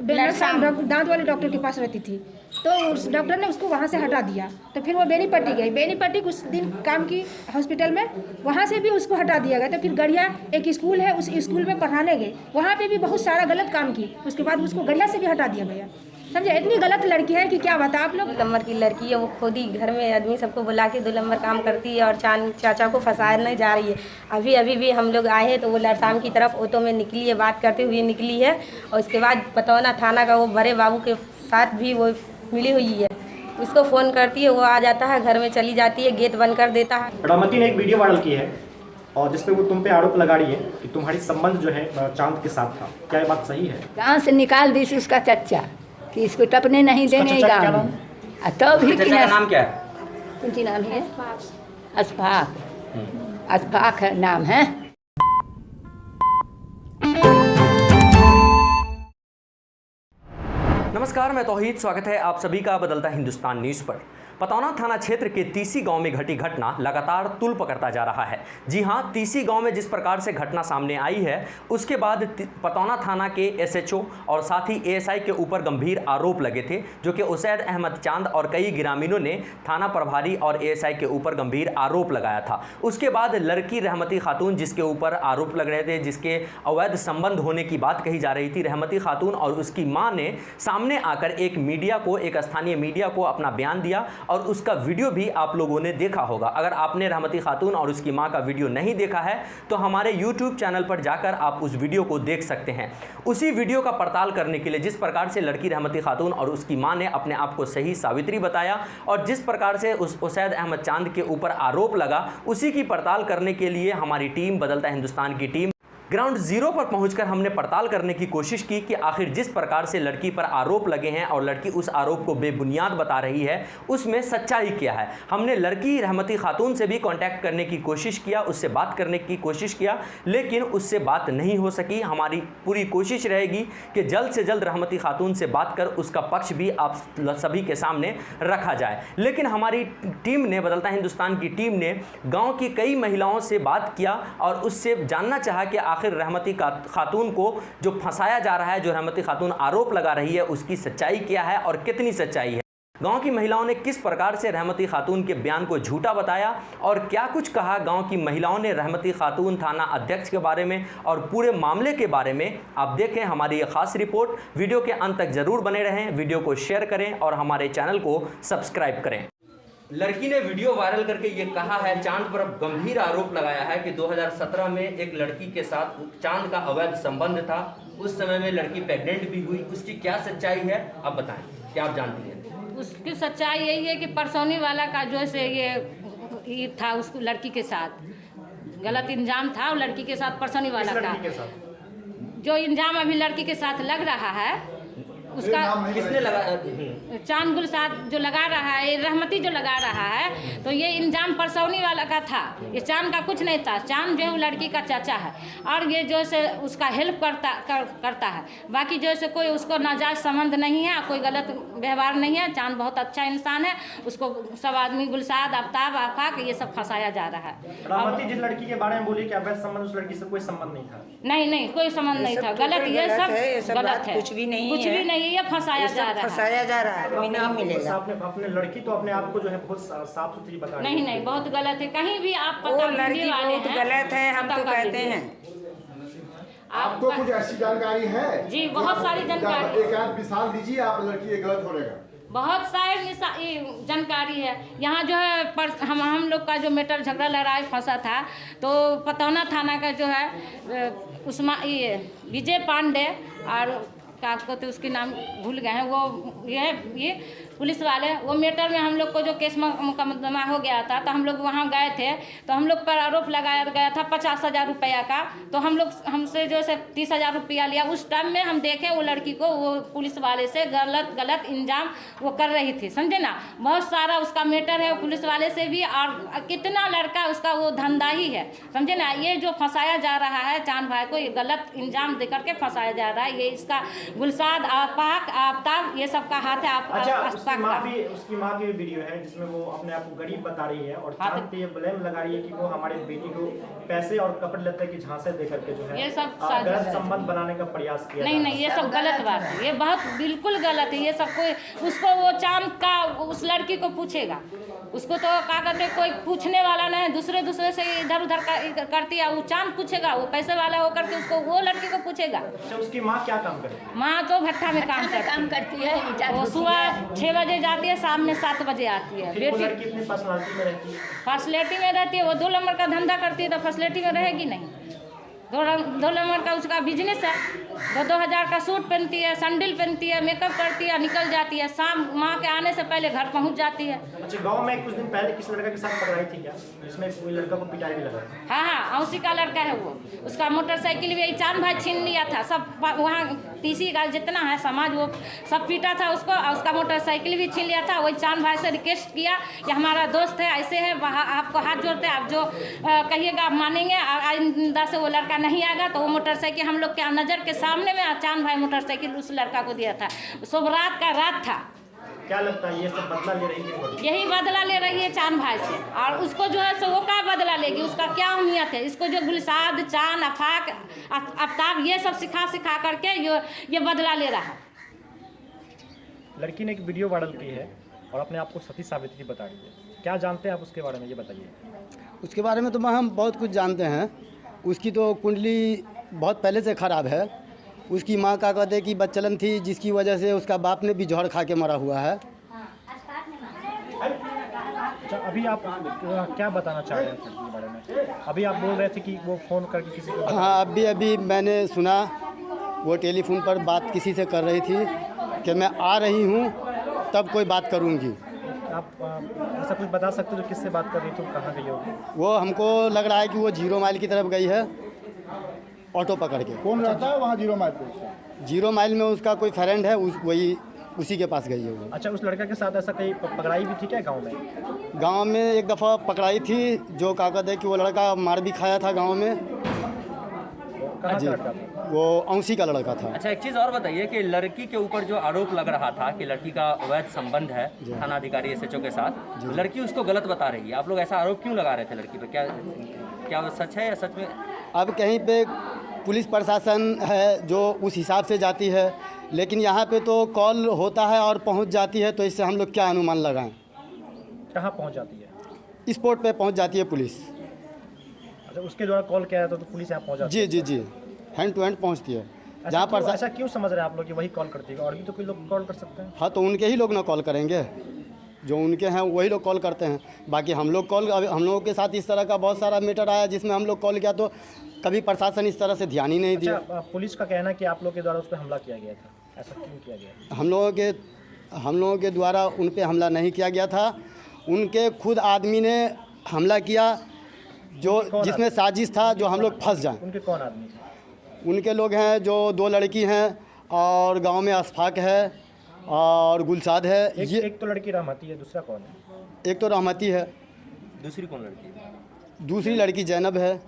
दांत वाले डॉक्टर के पास रहती थी, तो उस डॉक्टर ने उसको वहाँ से हटा दिया। तो फिर वो बेनीपट्टी गई, बेनीपट्टी कुछ दिन काम की हॉस्पिटल में, वहाँ से भी उसको हटा दिया गया। तो फिर गढ़िया एक स्कूल है, उस स्कूल में पढ़ाने गए, वहाँ पे भी बहुत सारा गलत काम की, उसके बाद उसको गढ़िया से भी हटा दिया गया। समझे, इतनी गलत लड़की है कि क्या बता आप लोग। 2 नंबर की लड़की है, वो खुद ही घर में आदमी सबको बुला के 2 नंबर काम करती है और चाचा को फंसाने जा रही है। अभी भी हम लोग आए हैं तो वो लड़साम की तरफ ऑटो में निकली है, बात करते हुए निकली है। और उसके बाद पतौना थाना का वो बड़े बाबू के साथ भी वो मिली हुई है, उसको फ़ोन करती है, वो आ जाता है, घर में चली जाती है, गेट बंद कर देता है। रामती ने एक वीडियो वायरल की है और जिसपे वो तुम पे आरोप लगा रही है कि तुम्हारी संबंध जो है चांद के साथ था। क्या ये बात सही है? गाँव से निकाल दी उसका चच्चा कि इसको टपने नहीं देंगे गाँव में। तो भी चचा का नाम क्या है? कौन नाम है? अशफाक, अशफाक नाम है। नमस्कार, मैं तौहीद, स्वागत है आप सभी का बदलता हिंदुस्तान न्यूज़ पर। पतौना थाना क्षेत्र के तीसी गांव में घटी घटना लगातार तूल पकड़ता जा रहा है। जी हां, तीसी गांव में जिस प्रकार से घटना सामने आई है, उसके बाद पतौना थाना के एसएचओ और साथ ही एएसआई के ऊपर गंभीर आरोप लगे थे, जो कि उसैद अहमद चांद और कई ग्रामीणों ने थाना प्रभारी और एएसआई के ऊपर गंभीर आरोप लगाया था। उसके बाद लड़की रहमती खातून, जिसके ऊपर आरोप लग रहे थे, जिसके अवैध संबंध होने की बात कही जा रही थी, रहमती खातून और उसकी माँ ने सामने आकर एक स्थानीय मीडिया को अपना बयान दिया और उसका वीडियो भी आप लोगों ने देखा होगा। अगर आपने रहमती खातून और उसकी मां का वीडियो नहीं देखा है तो हमारे YouTube चैनल पर जाकर आप उस वीडियो को देख सकते हैं। उसी वीडियो का पड़ताल करने के लिए जिस प्रकार से लड़की रहमती खातून और उसकी मां ने अपने आप को सही सावित्री बताया और जिस प्रकार से उस उसैद अहमद चांद के ऊपर आरोप लगा, उसी की पड़ताल करने के लिए हमारी टीम, बदलता हिंदुस्तान की टीम, ग्राउंड जीरो पर पहुंचकर हमने पड़ताल करने की कोशिश की कि आखिर जिस प्रकार से लड़की पर आरोप लगे हैं और लड़की उस आरोप को बेबुनियाद बता रही है, उसमें सच्चाई क्या है। हमने लड़की रहमती खातून से भी कांटेक्ट करने की कोशिश किया, उससे बात करने की कोशिश किया, लेकिन उससे बात नहीं हो सकी। हमारी पूरी कोशिश रहेगी कि जल्द से जल्द रहमती खातून से बात कर उसका पक्ष भी आप सभी के सामने रखा जाए। लेकिन हमारी टीम ने, बदलता हिंदुस्तान की टीम ने गाँव की कई महिलाओं से बात किया और उससे जानना चाहा कि आखिर रहमती खातून को जो फंसाया जा रहा है, जो रहमती खातून आरोप लगा रही है, उसकी सच्चाई क्या है और कितनी सच्चाई है। गांव की महिलाओं ने किस प्रकार से रहमती खातून के बयान को झूठा बताया और क्या कुछ कहा गांव की महिलाओं ने रहमती खातून थाना अध्यक्ष के बारे में और पूरे मामले के बारे में, आप देखें हमारी ये खास रिपोर्ट। वीडियो के अंत तक जरूर बने रहें, वीडियो को शेयर करें और हमारे चैनल को सब्सक्राइब करें। लड़की ने वीडियो वायरल करके ये कहा है, चांद पर गंभीर आरोप लगाया है कि 2017 में एक लड़की के साथ चांद का अवैध संबंध था। उस समय में लड़की प्रेग्नेंट भी हुई। उसकी क्या सच्चाई है, आप बताएं, क्या आप जानती हैं? उसकी सच्चाई यही है कि परसौनी वाला का जो है ये था, उस लड़की के साथ गलत इंजाम था। लड़की के साथ परसौनी वाला का जो इंजाम अभी लड़की के साथ लग रहा है, उसका किसने लगा? चांद गुलसाद जो लगा रहा है, रहमती जो लगा रहा है, तो ये इंजाम परसौनी वाला का था। ये चांद का कुछ नहीं था। चांद जो है वो लड़की का चाचा है और ये जो है उसका हेल्प करता है। बाकी जो है कोई उसको नाजायज संबंध नहीं है, कोई गलत व्यवहार नहीं है। चांद बहुत अच्छा इंसान है। उसको सब आदमी गुलसाद, आफ्ताब, आफाक, ये सब फंसाया जा रहा है। रामती जिस लड़की के बारे में बोली कि अवैध संबंध, उस लड़की से कोई संबंध नहीं था। नहीं, कोई संबंध नहीं था। गलत, ये सब गलत है। कुछ भी नहीं, ये फंसाया जा रहा है। कोई नहीं मिलेगा। अपने लड़की तो अपने आप को जो है बहुत साफ सुथरी बता रही है। नहीं, बहुत गलत है। कहीं भी आप पता लड़की बहुत गलत है, हम तो कहते हैं। आपको कुछ ऐसी जानकारी है? जी, बहुत सारी जानकारी। एक आध मिसाल दीजिए, आप लड़की ये गलत होने का। बहुत सारी जानकारी है। यहाँ जो है हम लोग का जो मैटर झगड़ा लड़ाई फंसा था, तो पतौना थाना का जो है ये विजय पांडे और क्या कहते उसके नाम भूल गए हैं, वो ये पुलिस वाले, वो मैटर में हम लोग को जो केस मुकदमा हो गया था, तो हम लोग वहाँ गए थे। तो हम लोग पर आरोप लगाया गया था 50,000 रुपया का। तो हमसे जो है 30,000 रुपया लिया। उस टाइम में हम देखे वो लड़की को, वो पुलिस वाले से गलत इंजाम वो कर रही थी, समझे ना। बहुत सारा उसका मैटर है पुलिस वाले से भी, और कितना लड़का उसका वो धंधा ही है, समझे ना। ये जो फंसाया जा रहा है चांद भाई को, ये गलत इंजाम दे करके फंसाया जा रहा है। ये इसका गुलसाद, आफाक, आफ्ताब, ये सबका हाथ है। पक्का। उसकी माँ की भी वीडियो है जिसमें वो अपने आप को गरीब बता रही है और चांद पे ये ब्लेम लगा रही है कि वो हमारे बेटी को पैसे और कपड़े लत्ते की झांसे दे करके जो है ये सब गलत संबंध बनाने का प्रयास किया। नहीं ये सब गलत बात है, ये बहुत बिल्कुल गलत है। ये सब कोई उसको वो चांद का उस लड़की को पूछेगा, उसको तो क्या कहते कोई पूछने वाला नहीं है। दूसरे से इधर उधर करती है, वो चांद पूछेगा, वो पैसे वाला होकर के उसको वो लड़की को पूछेगा। अच्छा, उसकी माँ क्या काम करती है? माँ तो भट्टा में काम करती है। वो सुबह 6 बजे जाती है, शाम में 7 बजे आती है। वो लड़की अपनी पर्सनालिटी में रहती है, फैसिलिटी में रहती है। वो 2 नंबर का धंधा करती है तो फैसिलिटी में रहेगी नहीं। 2 नंबर का उसका बिजनेस है। 2 हज़ार का सूट पहनती है, सैंडल पहनती है, मेकअप करती है, निकल जाती है। शाम माँ के आने से पहले घर पहुँच जाती है। अच्छा, गांव में कुछ दिन पहले किसी लड़का के साथ पकड़ाई थी क्या, जिसमें कोई लड़का को पिटाई भी लगा? हाँ, औसी का लड़का है वो। उसका मोटरसाइकिल भी चांद भाई छीन लिया था। सब वहाँ तीसी का जितना है समाज वो सब पीटा था उसको, और उसका मोटरसाइकिल भी छीन लिया था। वही चांद भाई से रिक्वेस्ट किया कि हमारा दोस्त है, ऐसे है, आपको हाथ जोड़ते हैं, आप जो कहिएगा आप मानेंगे। आइंदा से वो लड़का नहीं आएगा। तो वो मोटरसाइकिल हम लोग के नज़र के सामने में चांद भाई मोटरसाइकिल उस लड़का को दिया था। शुभ रात का रात था। क्या लगता है ये सब बदला ले रही है? यही बदला ले रही है चांद भाई से। और उसको जो है सो वो क्या बदला लेगी, उसका क्या उम्मीद है? इसको जो गुलसाद, चांद, आफाक, आफ्ताब ये सब सिखा करके ये बदला ले रहा है। लड़की ने एक वीडियो वायरल की है और अपने आप को सती सावित्री बता रही है। क्या जानते हैं आप उसके बारे में, ये बताइए। उसके बारे में तो हम बहुत कुछ जानते हैं। उसकी तो कुंडली बहुत पहले से ख़राब है। उसकी माँ का कहते हैं कि बच्चलन थी, जिसकी वजह से उसका बाप ने भी जहर खा के मरा हुआ है। अच्छा, अभी आप क्या बताना चाह रहे हैं इसके बारे में? अभी आप बोल रहे थे कि वो फ़ोन करके किसी को हाँ, अभी मैंने सुना वो टेलीफोन पर बात किसी से कर रही थी कि मैं आ रही हूँ तब कोई बात करूँगी। आप ऐसा कुछ बता सकते हो जो किससे बात कर रही थी, कहाँ गई होगी? वो हमको लग रहा है कि वो 0 माइल की तरफ गई है ऑटो पकड़ के। कौन रहता है वहाँ 0 माइल पे? 0 माइल में उसका कोई फ्रेंड है, उसी के पास गई है वो। अच्छा, उस लड़का के साथ ऐसा कहीं पकड़ाई भी थी क्या गांव में? गांव में एक दफ़ा पकड़ाई थी, जो कागज है कि वो लड़का मार भी खाया था गांव में। कहाँ का लड़का था? वो औसी का लड़का था। अच्छा, एक चीज़ और बताइए कि लड़की के ऊपर जो आरोप लग रहा था कि लड़की का अवैध संबंध है थाना अधिकारी SHO के साथ, लड़की उसको गलत बता रही है। आप लोग ऐसा आरोप क्यों लगा रहे थे लड़की पे? क्या वो सच है या सच में? अब कहीं पे पुलिस प्रशासन है जो उस हिसाब से जाती है, लेकिन यहाँ पे तो कॉल होता है और पहुँच जाती है, तो इससे हम लोग क्या अनुमान लगाएं? कहाँ पहुँच जाती है? स्पॉट पे पहुँच जाती है पुलिस। अच्छा, उसके द्वारा कॉल किया तो पुलिस यहाँ पहुँच जाती है? जी, हैंड टू हैंड पहुँचती है। जहाँ पर ऐसा क्यों समझ रहे हैं आप लोग कि वही कॉल करती है? और भी तो कोई लोग कॉल कर सकते हैं। हाँ, तो उनके ही लोग ना कॉल करेंगे, जो उनके हैं वही लोग कॉल करते हैं। बाकी हम लोगों के साथ इस तरह का बहुत सारा मैटर आया जिसमें हम लोग कॉल किया तो कभी प्रशासन इस तरह से ध्यान ही नहीं दिया। अच्छा, पुलिस का कहना है कि आप लोग के द्वारा उस पर हमला किया गया था, ऐसा क्यों किया गया? हम लोगों के द्वारा उन पे हमला नहीं किया गया था। उनके खुद आदमी ने हमला किया, जो जिसमें साजिश था जो हम लोग फंस जाएं। उनके कौन आदमी? उनके लोग हैं जो 2 लड़की हैं और गांव में अशफाक है और गुलसाद है। एक तो लड़की रहमती है, दूसरा कौन है? एक तो रहमती है, दूसरी कौन लड़की है? दूसरी लड़की जैनब है।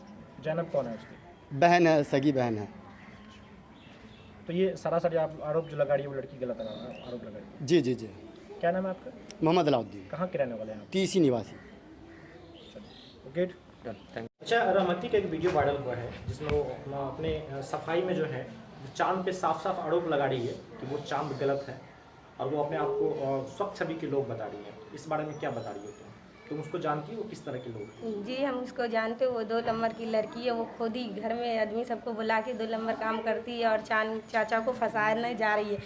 जैनब कौन है उसकी? बहन है, सगी बहन है। तो ये सरासर आरोप जो लगा रही है वो लड़की गलत आरोप लगा रही है? जी। क्या नाम है आपका? मोहम्मद अलाउद्दीन। कहाँ के रहने वाले हैं आप? तीसी निवासी। ओके, अच्छा, रहमती का एक वीडियो वायरल हुआ है जिसमें वो अपने सफाई में जो है चांद पे साफ आरोप लगा रही है कि वो चांद गलत है और वो अपने आप को स्वच्छ छवि के लोग बता रही है। इस बारे में क्या बता रही हो तुम उसको जानती हो? वो किस तरह के लोग हैं? जी, हम उसको जानते हो। वो 2 नंबर की लड़की है। वो खुद ही घर में आदमी सबको बुला के 2 नंबर काम करती है और चांद चाचा को फंसाने जा रही है।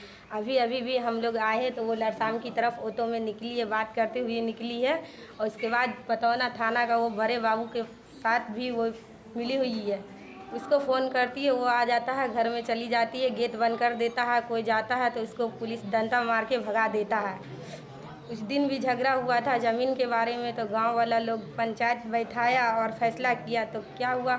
अभी भी हम लोग आए हैं तो वो लड़साम की तरफ ऑटो में निकली है, बात करते हुए निकली है। और उसके बाद पतौना थाना का वो बड़े बाबू के साथ भी वो मिली हुई है। उसको फ़ोन करती है, वो आ जाता है, घर में चली जाती है, गेट बंद कर देता है। कोई जाता है तो उसको पुलिस डंडा मार के भगा देता है। उस दिन भी झगड़ा हुआ था ज़मीन के बारे में, तो गांव वाला लोग पंचायत बैठाया और फैसला किया। तो क्या हुआ,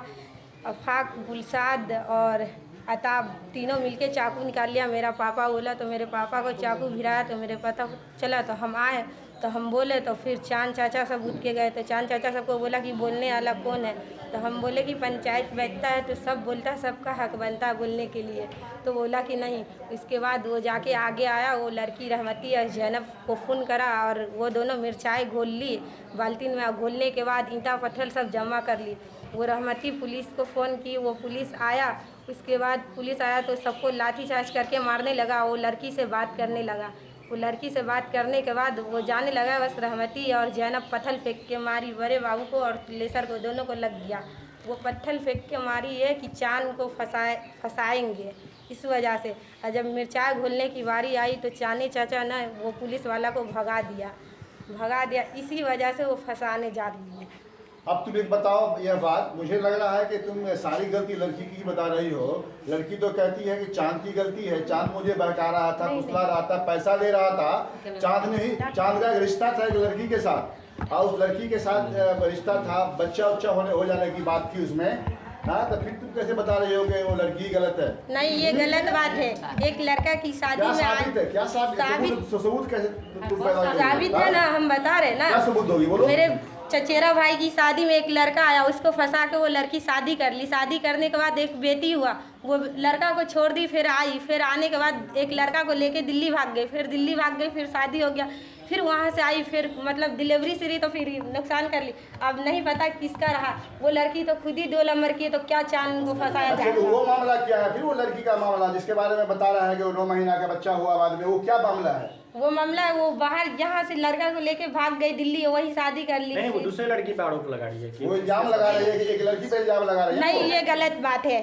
अफाक, गुलसाद और अताब तीनों मिलके चाकू निकाल लिया। मेरा पापा बोला तो मेरे पापा को चाकू भिराया, तो मेरे पता चला तो हम आए तो हम बोले तो फिर चांद चाचा सब उठ के गए। तो चांद चाचा सबको बोला कि बोलने वाला कौन है। तो हम बोले कि पंचायत बैठता है तो सब बोलता है, सबका हक बनता है बोलने के लिए। तो बोला कि नहीं। इसके बाद वो जाके आगे आया, वो लड़की रहमती और जैनब को फ़ोन करा और वो दोनों मिर्चाई घोल ली बाल्टीन में। घोलने के बाद ईंटा पत्थर सब जमा कर ली। वो रहमती पुलिस को फ़ोन की, वो पुलिस आया। उसके बाद पुलिस आया तो सबको लाठीचार्ज करके मारने लगा। वो लड़की से बात करने लगा। वो लड़की से बात करने के बाद वो जाने लगा, बस रहमती और जैनब पत्थर फेंक के मारी बड़े बाबू को और लेसर को, दोनों को लग गया। वो पत्थर फेंक के मारी है कि चांद को फंसाएंगे इस वजह से। और जब मिर्चाई घोलने की बारी आई तो चांदी चाचा ने वो पुलिस वाला को भगा दिया। इसी वजह से वो फंसाने जा रही है। अब तुम एक बताओ यह बात, मुझे लग रहा है कि तुम सारी गलती लड़की की बता रही हो। लड़की तो कहती है कि चांद की गलती है, चांद मुझे बहका रहा था, फुसला रहा था, पैसा ले रहा था। चांद का एक रिश्ता था एक लड़की के साथ और उस लड़की के साथ रिश्ता था, बच्चा हो जाने की बात थी उसमें। हाँ, तो फिर तुम कैसे बता रही हो कि वो लड़की गलत है? नहीं, ये गलत बात है। एक लड़का की शादी में सबूत कैसे साबित है ना, हम बता रहे ना। क्या सबूत होगी बोलो? मेरे चचेरा भाई की शादी में एक लड़का आया, उसको फंसा के वो लड़की शादी कर ली। शादी करने के बाद एक बेटी हुआ, वो लड़का को छोड़ दी, फिर आई। फिर आने के बाद एक लड़का को लेके दिल्ली भाग गई, फिर शादी हो गया। फिर वहाँ से आई, फिर मतलब डिलीवरी से रही तो फिर नुकसान कर ली। अब नहीं पता किसका रहा। वो लड़की तो खुद ही 2 नंबर की है, तो क्या चांद को फंसाया जाए? तो वो मामला क्या है फिर? वो लड़की का मामला जिसके बारे में बता रहा है कि वो 9 महीना का बच्चा हुआ बाद में, वो क्या मामला है? वो मामला वो बाहर यहाँ से लड़का को लेके भाग गई दिल्ली, वही शादी कर ली। नहीं, वो दूसरे लड़की पे आरोप लगा रही है कि वो इल्जाम लगा रही है कि एक लड़की पे इल्जाम लगा रही है। नहीं, ये गलत बात है।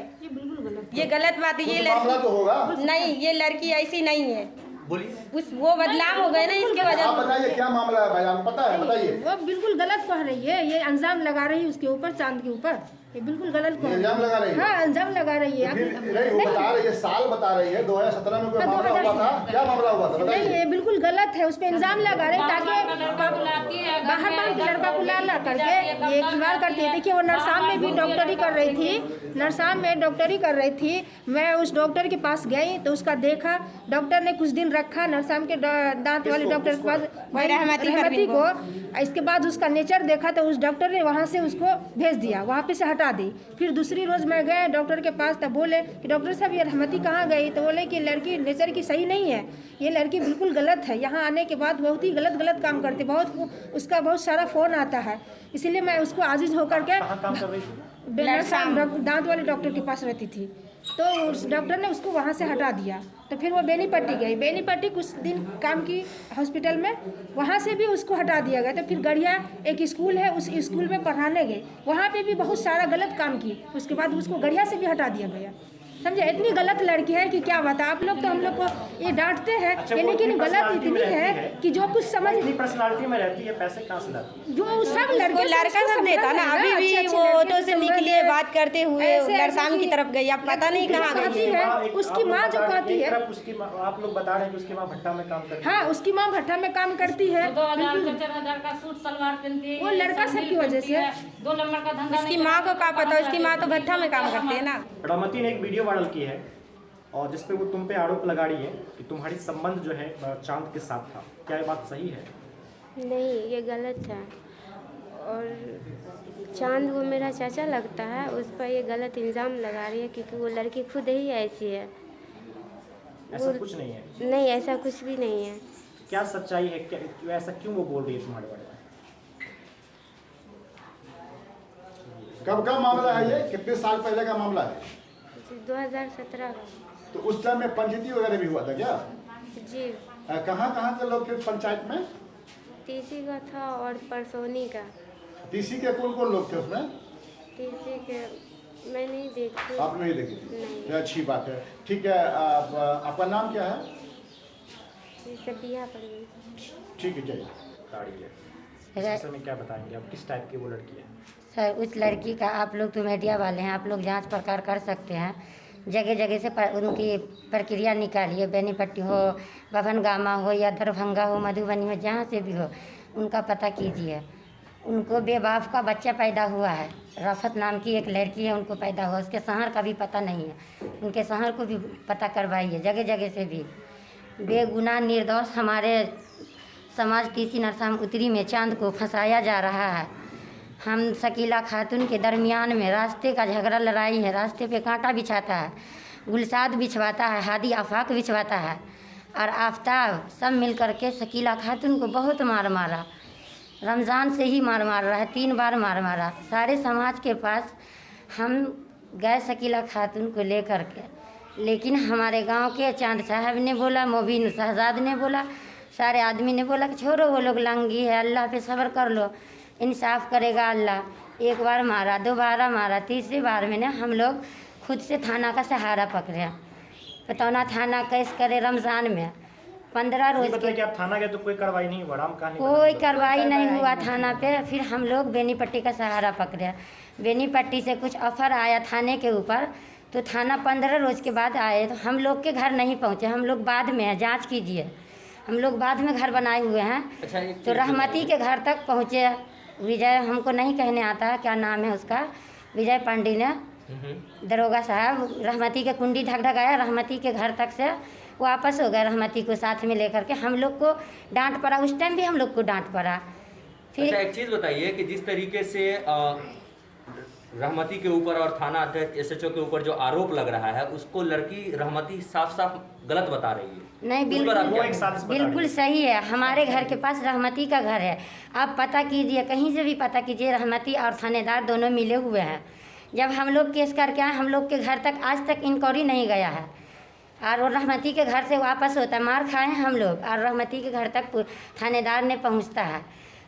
ये गलत बात है। ये मामला तो होगा। नहीं, ये लड़की ऐसी नहीं है। बोलिए। वो बदनाम हो गए ना, इसके वजह आप बताइए क्या मामला है भाई, आपको पता है? बताइए। वो बिल्कुल गलत कह रही है। ये इल्जाम लगा रही है उसके ऊपर, चांद के ऊपर। ये बिल्कुल गलत कह रही है। इल्जाम लगा रही है? हाँ, इल्जाम लगा रही है। नहीं, वो बता रही है, साल बता रही है 2017 में कोई मामला हुआ था। क्या मामला हुआ था बताइए? नहीं, ये बिल्कुल गलत है। उस पर इल्जाम लगा रहे ताकि बाहर के लड़का को ला करके ये खिलवाड़ करती है। देखिए, वो नरसाम में भी डॉक्टरी कर रही थी। नरसाम में डॉक्टरी कर रही थी। मैं उस डॉक्टर के पास गई तो उसका देखा। डॉक्टर ने कुछ दिन रखा नरसाम के दांत वाले डॉक्टर के पास, रहमती को। इसके बाद उसका नेचर देखा तो उस डॉक्टर ने वहाँ से उसको भेज दिया, वहाँ पे से हटा दी। फिर दूसरी रोज़ मैं गए डॉक्टर के पास, तब बोले कि डॉक्टर साहब ये रहमती कहाँ गई? तो बोले कि लड़की नेचर की सही नहीं है, ये लड़की बिल्कुल गलत है। यहाँ आने के बाद बहुत ही गलत काम करती, उसका बहुत सारा फ़ोन आता है। इसीलिए मैं उसको आजिज़ होकर के दांत वाले डॉक्टर के पास रहती थी। तो उस डॉक्टर ने उसको वहाँ से हटा दिया। तो फिर वो बेनीपट्टी गई। बेनीपट्टी कुछ दिन काम की हॉस्पिटल में, वहाँ से भी उसको हटा दिया गया। तो फिर गढ़िया एक स्कूल है, उस स्कूल में पढ़ाने गए, वहाँ पे भी बहुत सारा गलत काम की। उसके बाद उसको गढ़िया से भी हटा दिया गया। समझे, इतनी गलत लड़की है कि क्या बता। आप लोग तो हम लोग को ये डांटते हैं, लेकिन गलत इतनी है कि जो कुछ समझ पर्सनालिटी में रहती है, पैसे कहाँ से लाती है? जो सब लड़के लड़का सब देता ना। अभी भी वो ऑटो से निकली बात करते हुए नरसाम की तरफ गई, अब पता नहीं कहाँ गई है। उसकी माँ जो कहती है, आप लोग बता रहे हैं कि उसकी माँ भट्टा में काम करती है। हाँ, उसकी माँ भट्टा में काम करती है। 2000 का सूट सलवार पहनती है। वो लड़का सब की वजह से 2 नंबर का धंधा। उसकी माँ को क्या पता, उसकी माँ तो भट्टा में काम करती है ना। रहमती ने एक वीडियो वायरल की है और जिसपे वो तुम पे आरोप लगा रही है कि तुम्हारी संबंध जो है चांद के साथ था। क्या ये बात सही है? नहीं, ये गलत है। और चांद वो मेरा चाचा लगता है, उस पर ये गलत इल्ज़ाम लगा रही है क्योंकि वो लड़की खुद ही ऐसी है। ऐसा कुछ नहीं है। नहीं, ऐसा कुछ भी नहीं है। क्या सच्चाई है? क्या ऐसा क्यों वो बोल रही है तुम्हारे बारे में? कब का मामला है ये? कितने साल पहले का मामला है? 2017 का। तो उस टाइम में पंचायती वगैरह भी हुआ था क्या? जी। कहाँ के लोग थे पंचायत में? तीसी का था और परसोनी का। तीसी के कौन लोग थे उसमें? तीसी के मैं नहीं देखी। आप नहीं देखी थी? नहीं। अच्छी बात है, ठीक है। आपका नाम क्या है? सबिया परवीन। ठीक है, जाइए। गाड़ी है, इस विषय में क्या बताएंगे आप? किस टाइप की वो लड़की है? सर, उस लड़की का आप लोग तो मीडिया वाले हैं, आप लोग जांच पड़ताल कर सकते हैं। जगह जगह से उनकी प्रक्रिया निकालिए। बेनीपट्टी हो, बभनगामा हो या दरभंगा हो, मधुबनी में जहाँ से भी हो, उनका पता कीजिए। उनको बेबाफ का बच्चा पैदा हुआ है। रफत नाम की एक लड़की है, उनको पैदा हुआ। उसके शहर का भी पता नहीं है, उनके शहर को भी पता करवाइए। जगह जगह से भी बेगुनाह निर्दोष हमारे समाज तीसी नरसाम उत्तरी में चांद को फंसाया जा रहा है। हम शकीला खातून के दरमियान में रास्ते का झगड़ा लड़ाई है, रास्ते पे कांटा बिछाता है, गुलसाद बिछवाता है, हादी आफाक बिछवाता है और आफ्ताब सब मिल कर के शकीला खातून को बहुत मार मारा। रमज़ान से ही मार रहा है, 3 बार मार मारा। सारे समाज के पास हम गए शकीला खातून को लेकर के, लेकिन हमारे गांव के चांद साहब ने बोला, मोबिन शहजाद ने बोला, सारे आदमी ने बोला कि छोड़ो वो लोग लंगी है, अल्लाह पे सब्र कर लो, इंसाफ करेगा अल्लाह। 1 बार मारा, 2 बार मारा, तीसरी बार में ना हम लोग खुद से थाना का सहारा पकड़े। पतौना थाना केस करे रमज़ान में 15 रोज के। कि आप थाना गए तो कोई कार्रवाई नहीं हुआ? कोई कार्रवाई नहीं हुआ थाना पे। फिर हम लोग बेनीपट्टी का सहारा पकड़े। बेनीपट्टी से कुछ ऑफर आया थाने के ऊपर, तो थाना 15 रोज के बाद आए, तो हम लोग के घर नहीं पहुँचे। हम लोग बाद में है, जांच कीजिए, हम लोग बाद में घर बनाए हुए हैं। अच्छा, तो रहमती के घर तक पहुँचे। विजय हमको नहीं कहने आता है क्या नाम है उसका, विजय पांडे ने, दरोगा साहब, रहमती के कुंडी ढकढकाया, रहमती के घर तक से वापस हो गए। रहमती को साथ में लेकर के हम लोग को डांट पड़ा, उस टाइम भी हम लोग को डांट पड़ा। फिर अच्छा, एक चीज़ बताइए कि जिस तरीके से रहमती के ऊपर और थाना अध्यक्ष SHO के ऊपर जो आरोप लग रहा है, उसको लड़की रहमती साफ साफ गलत बता रही है। नहीं, बिल्कुल सही है। हमारे घर के पास रहमती का घर है, आप पता कीजिए, कहीं से भी पता कीजिए, रहमती और थानेदार दोनों मिले हुए हैं। जब हम लोग केस करके आए, हम लोग के घर तक आज तक इंक्वायरी नहीं गया है, और वो रहमती के घर से वापस होता है। मार खाए हैं हम लोग, और रहमती के घर तक थानेदार ने पहुंचता है।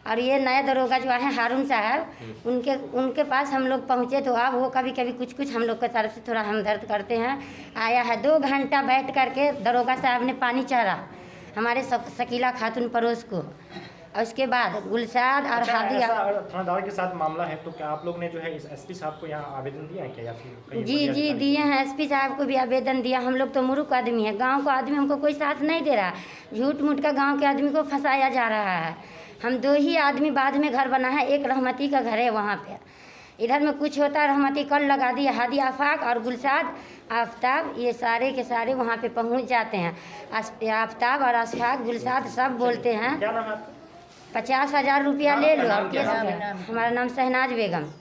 और ये नया दरोगा जो है हारून साहब, उनके पास हम लोग पहुँचे, तो अब वो कभी कभी कुछ हम लोग की तरफ से थोड़ा हमदर्द करते हैं। आया है 2 घंटा बैठ करके दरोगा साहब ने पानी चारा हमारे शकीला खातून पड़ोस को, और उसके बाद गुलसाद और हादी। थानेदार के साथ मामला है, तो क्या आप लोग ने जो है इस SP साहब को यहाँ आवेदन दिया है क्या, या फिर जी दिए हैं, SP साहब को भी आवेदन दिया। हम लोग तो मूर्ख आदमी है, गांव का आदमी हमको कोई साथ नहीं दे रहा, झूठ मूठ का गांव के आदमी को फंसाया जा रहा है। हम 2 ही आदमी बाद में घर बना है, एक रहमती का घर है वहाँ पे। इधर में कुछ होता है, रहमती कल लगा दी, हादी आफाक और गुलसाद आफ्ताब, ये सारे के सारे वहाँ पे पहुँच जाते हैं। आफ्ताब और आफाक गुलसाद सब बोलते हैं 50,000 रुपया ले लो। हमारा नाम शहनाज बेगम।